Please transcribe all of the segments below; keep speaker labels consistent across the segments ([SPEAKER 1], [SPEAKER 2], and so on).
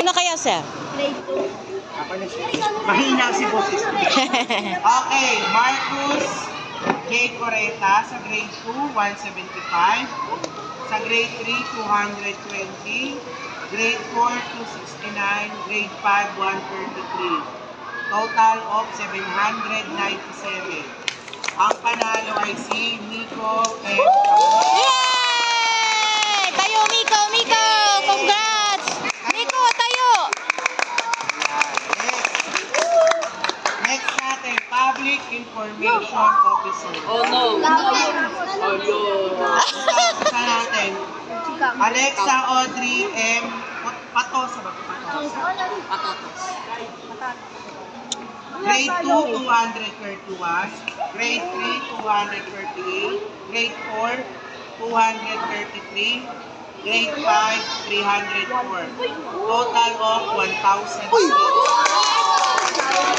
[SPEAKER 1] na kaya, sir?
[SPEAKER 2] Grade 2.
[SPEAKER 3] Ako na siya. Mahina si boses. Okay, Marcus J. Coreta sa grade 2, 175. Sa grade 3, 220. Grade 4, 269. Grade 5, 133. Total of 797. Ang panalo ay si Miko M.
[SPEAKER 1] Yay! Tayo, Miko! Miko! Congrats! Miko, tayo!
[SPEAKER 3] Next natin, Public Information Officer.
[SPEAKER 2] Oh no.
[SPEAKER 3] Sa natin, Alexa Audrey M. Patosa ba? Patosa.
[SPEAKER 2] Patatas.
[SPEAKER 3] Grade 2, 231. Grade 3, 238. Grade 4, 233. Grade 5, 304. Total of 1,000.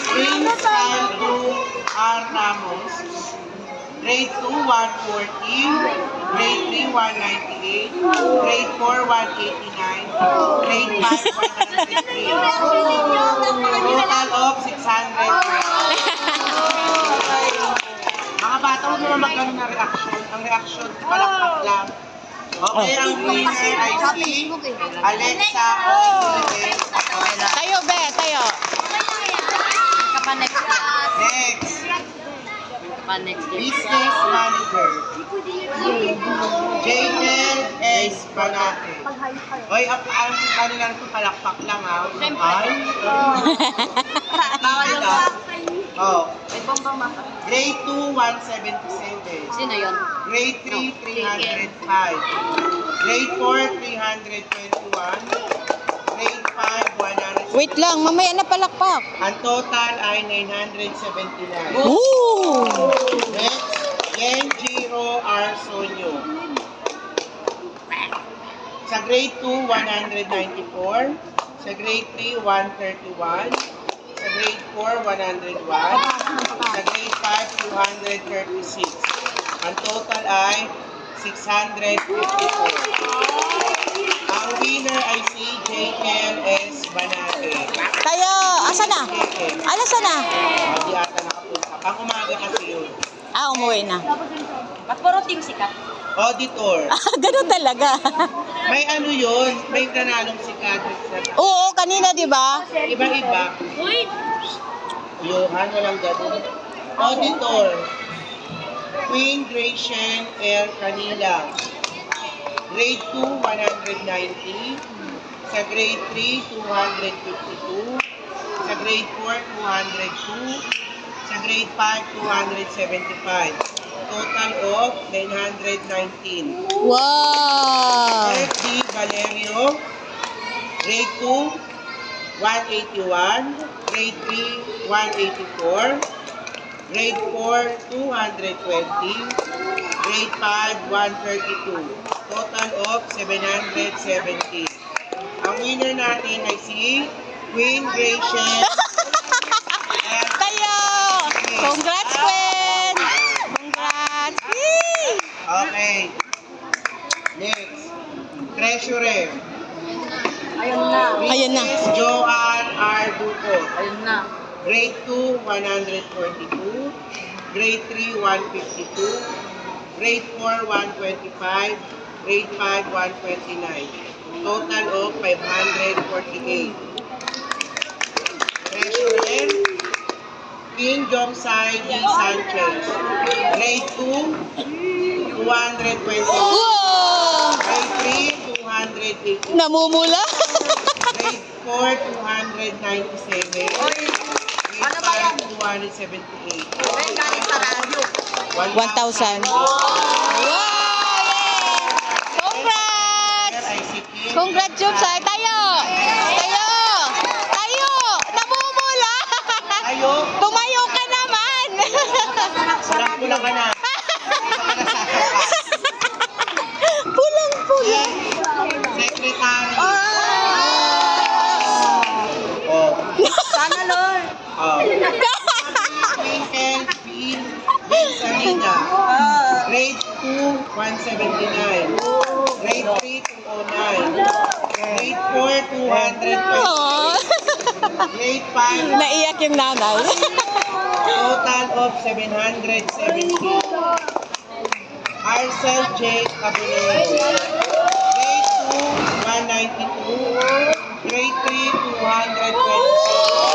[SPEAKER 3] Prince Andrew R. Ramos. Grade 2, 140. Grade 3, 198. Grade 4, 189. Grade 5, 103. Total of 600. Mga bata, huwag naman magkaroon na reaction. Ang reaction, palakpak lang. Okay, ang winner ay si Alexa Audrey.
[SPEAKER 1] Tayo, be! Tayo!
[SPEAKER 2] Kapanext.
[SPEAKER 3] Next,
[SPEAKER 2] Kapanext.
[SPEAKER 3] Business Manager. Jaden S. Banate. Oy, ang ano lang ito, palakpak lang ha. Ay.
[SPEAKER 2] Bawal yung
[SPEAKER 3] Diba? Oh.
[SPEAKER 2] May bombang maka.
[SPEAKER 3] Grade 2, 177.
[SPEAKER 2] Sino yun?
[SPEAKER 3] Grade 3, 305. Grade 4, 321. Grade 5, 100.
[SPEAKER 1] Wait lang, mamaya na palakpak.
[SPEAKER 3] Ang total ay 979.
[SPEAKER 1] Woo!
[SPEAKER 3] Next, Genjiro R. Sonyo. Sa grade 2, 194. Sa grade 3, 131. Sa grade 4, 101. Sa grade 5, 236. Ang total ay 654. Ang winner ay si JLS Banate.
[SPEAKER 1] Tayo! Asa na? Ano sana?
[SPEAKER 3] Hindi ata nakapunta. Pang umaga kasi yun.
[SPEAKER 1] Ah, umuwi na.
[SPEAKER 2] Ba't puro team sikat?
[SPEAKER 3] Auditor.
[SPEAKER 1] Ah, ganun talaga.
[SPEAKER 3] May ano yun? May nanalong si Cadric sa
[SPEAKER 1] Oo, kanina, di ba?
[SPEAKER 3] iba-iba.
[SPEAKER 2] Uy!
[SPEAKER 3] Johan, walang ganun. Auditor. Queen Gracian L. Canila. Grade 2, 190. Sa grade 3, 252. Sa grade 4, 202. Sa grade 5, 275. Total of 919.
[SPEAKER 1] Wow!
[SPEAKER 3] FD Valerio. Grade 2, 181. Grade 3, 184. Grade 4, 220. Grade 5, 132. Total of 770. Ang winner natin ay si Queen Gracian.
[SPEAKER 1] Tayo! Congrats, Gwen! Congrats! Yee!
[SPEAKER 3] Okay. Next. Treasurer.
[SPEAKER 2] Ayun na.
[SPEAKER 1] Ayun na.
[SPEAKER 3] Mrs. Joanne R. Duco.
[SPEAKER 2] Ayun na.
[SPEAKER 3] Grade 2, 142. Grade 3, 152. Grade 4, 125. Grade 5, 129. Total of 548. Treasurer, King Jomsai D. Sanchez. Grade 2, 220.
[SPEAKER 1] Wow!
[SPEAKER 3] Grade 3, 280.
[SPEAKER 1] Namumula?
[SPEAKER 3] Grade 4, 297.
[SPEAKER 2] Ano ba yan?
[SPEAKER 3] 278.
[SPEAKER 2] Ay, galing sa radyo.
[SPEAKER 1] 1,000. Wow! Congrats! Congrats, Jobsay! Tayo! Tayo! Tayo! Namumula!
[SPEAKER 3] Ayo,
[SPEAKER 1] Tumayo ka naman!
[SPEAKER 3] pulang-pula ka na.
[SPEAKER 1] Pulang-pula!
[SPEAKER 3] Secretary.
[SPEAKER 1] Ah!
[SPEAKER 3] Oh.
[SPEAKER 2] Sana, Lord.
[SPEAKER 3] Oh. Twinkle P. Salina. Grade 2, 179. Grade 3, 209. Grade 4,
[SPEAKER 1] Oh.
[SPEAKER 3] Grade 5,
[SPEAKER 1] Naiyak yung nanay.
[SPEAKER 3] total of 770. Arcel J. Caballero. Grade 2, 192. Grade 3, 226.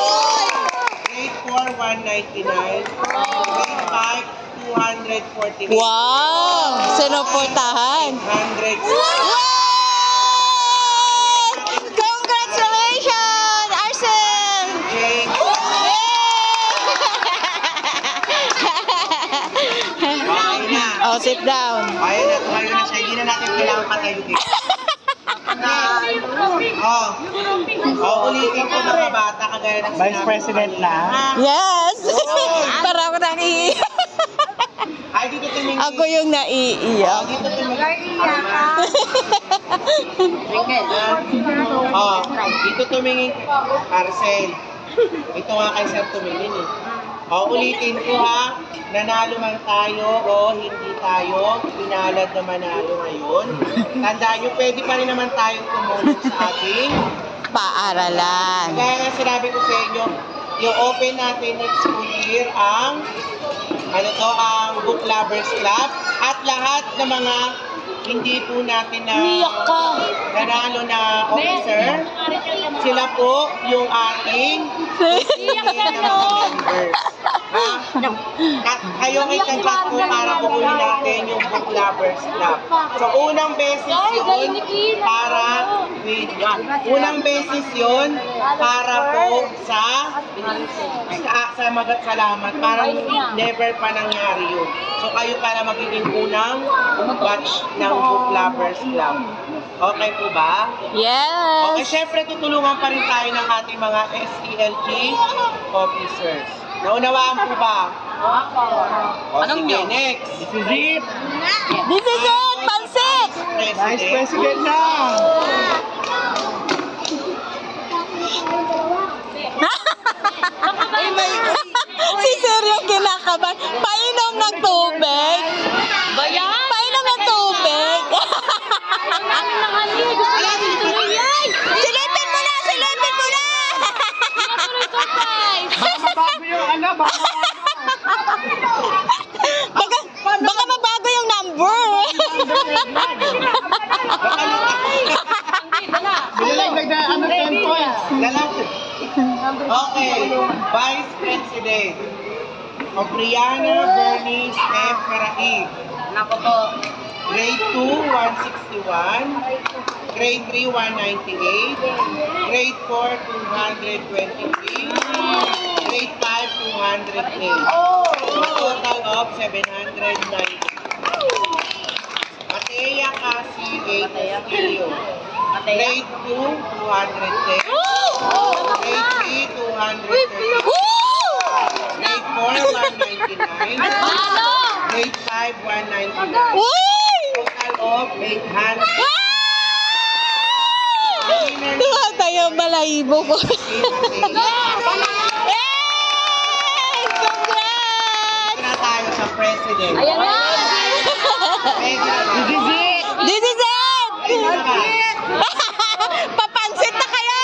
[SPEAKER 3] Grade 4, 199. Grade 5, 248.
[SPEAKER 1] Wow! Sinuportahan.
[SPEAKER 3] 100.
[SPEAKER 1] Wow! Congratulations, Arsen!
[SPEAKER 3] J. Okay na.
[SPEAKER 1] Oh, sit down.
[SPEAKER 3] Ayun na, tumayo na siya. Hindi na natin kailangan patayo dito. Ulitin ko mga bata kagaya ng
[SPEAKER 4] Vice President na.
[SPEAKER 1] Yes! Para ako nang
[SPEAKER 3] Ay, dito tumingin.
[SPEAKER 1] Ako yung naiiyak.
[SPEAKER 3] Dito tumingin. Dito tumingin. Arcel. Ito nga kay Sir tumingin eh. Ulitin ko ha. Nanalo man tayo o hindi tayo. Pinalad na manalo ngayon. Tandaan nyo, pwede pa rin naman tayong tumulong sa ating
[SPEAKER 1] Paaralan.
[SPEAKER 3] kaya nga sinabi ko sa inyo, i-open natin next school year ang ang Book Lovers Club at lahat ng mga hindi po natin na nanalo na officer, sila po yung ating members. Kayo ay kandidat po para bukunin natin yung Book Lovers Club. So unang beses yun para po sa salamat. Parang never pa nangyari yun. So kayo para magiging unang batch ng Book Lovers Club. Okay po ba?
[SPEAKER 1] Yes!
[SPEAKER 3] Okay, syempre tutulungan pa rin tayo ng ating mga SELG officers. Naunawaan po ba? Sige, next.
[SPEAKER 4] This is it.
[SPEAKER 1] This is it! Pansit!
[SPEAKER 4] Vice President na.
[SPEAKER 1] Si Sir yung kinakabahan. Painom ng tubig. Painom ng tubig. Silipin mo na! Silipin mo na!
[SPEAKER 4] Bago yung
[SPEAKER 1] Baka mabago yung number.
[SPEAKER 4] Bilagdag na 10 points.
[SPEAKER 3] Okay, Vice President. Opriana Bernice F. Caraib.
[SPEAKER 2] Nako po.
[SPEAKER 3] Grade 2, 161. Grade 3, 198. Grade 4, 223. Grade 5, 208. A total of 790. Matea Kasi 8 Castillo. Grade 2, 210. Grade 3, 230. Grade 4, 199. Grade 5, 199. Total of 800.
[SPEAKER 1] Tuwa tayo balahibo ko. Yay! Congrats!
[SPEAKER 3] Na tayo sa President.
[SPEAKER 2] Ayan na!
[SPEAKER 3] Pwede na ba?
[SPEAKER 1] This is it!
[SPEAKER 3] Pwede na ba?
[SPEAKER 1] Papansit na kayo!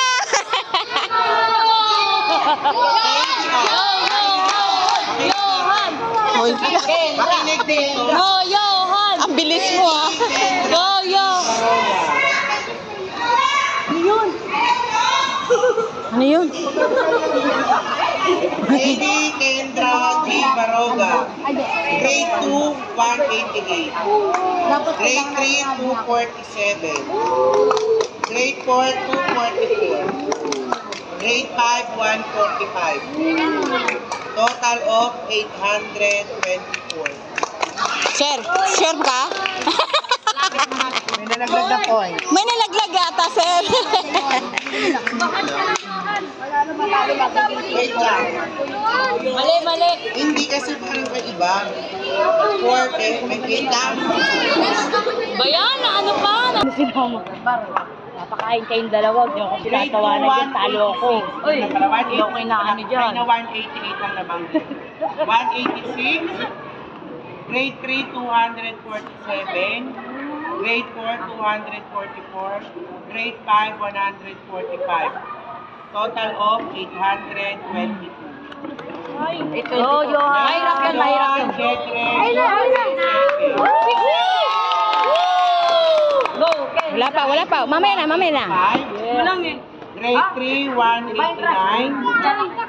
[SPEAKER 1] Hoy,
[SPEAKER 3] Makinig dito.
[SPEAKER 1] ang bilis mo ah. Ano yun?
[SPEAKER 3] Lady Kendra G. Baroga. Grade 2, 188. Grade 3, 247. Grade 4, 244. Grade 5, 145. Total of 824.
[SPEAKER 1] Sir, sure ka?
[SPEAKER 4] May nalaglag na points.
[SPEAKER 1] May nalaglag yata, sir.
[SPEAKER 3] Wait lang.
[SPEAKER 2] Mali.
[SPEAKER 3] Hindi kasi parang may iba. 40, may kita.
[SPEAKER 2] Bayan, ano pa? Napakain kayong dalawa, hindi ako pinatawanan dyan, talo ako. Uy, hindi ako kinaano dyan.
[SPEAKER 3] Ay na 188 ang labang. 186. Grade 3, 247. Grade 4, 244. Grade 5, 145. Total of 822.
[SPEAKER 1] Oh, yun. Mahirap yan, mahirap yan. Wala pa. Mamaya na.
[SPEAKER 3] Grade 3, 189.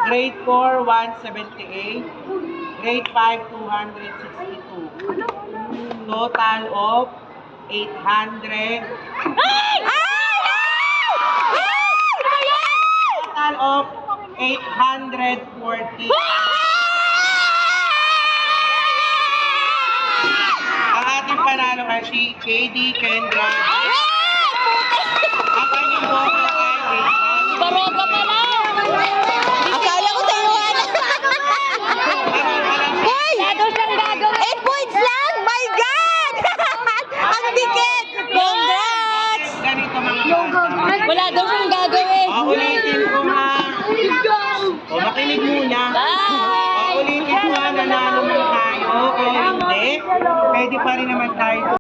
[SPEAKER 3] Grade 4, 178. Grade 5, 262. Total of 800. Total of 840. Ang ating panalo ay si KD Kendra. Ang kanyang boto ay 800.
[SPEAKER 1] Baroga pala. Akala ko tayo Hoy! Lado siyang gagawin. 8 points lang? My God! Ang dikit! Congrats!
[SPEAKER 3] Ganito mga bata.
[SPEAKER 1] Wala daw siyang gagawin.
[SPEAKER 3] Ulitin ko nga. O, makinig muna.
[SPEAKER 1] Bye!
[SPEAKER 3] Ulitin ko nga, nanalo mo tayo o hindi. Pwede pa rin naman tayo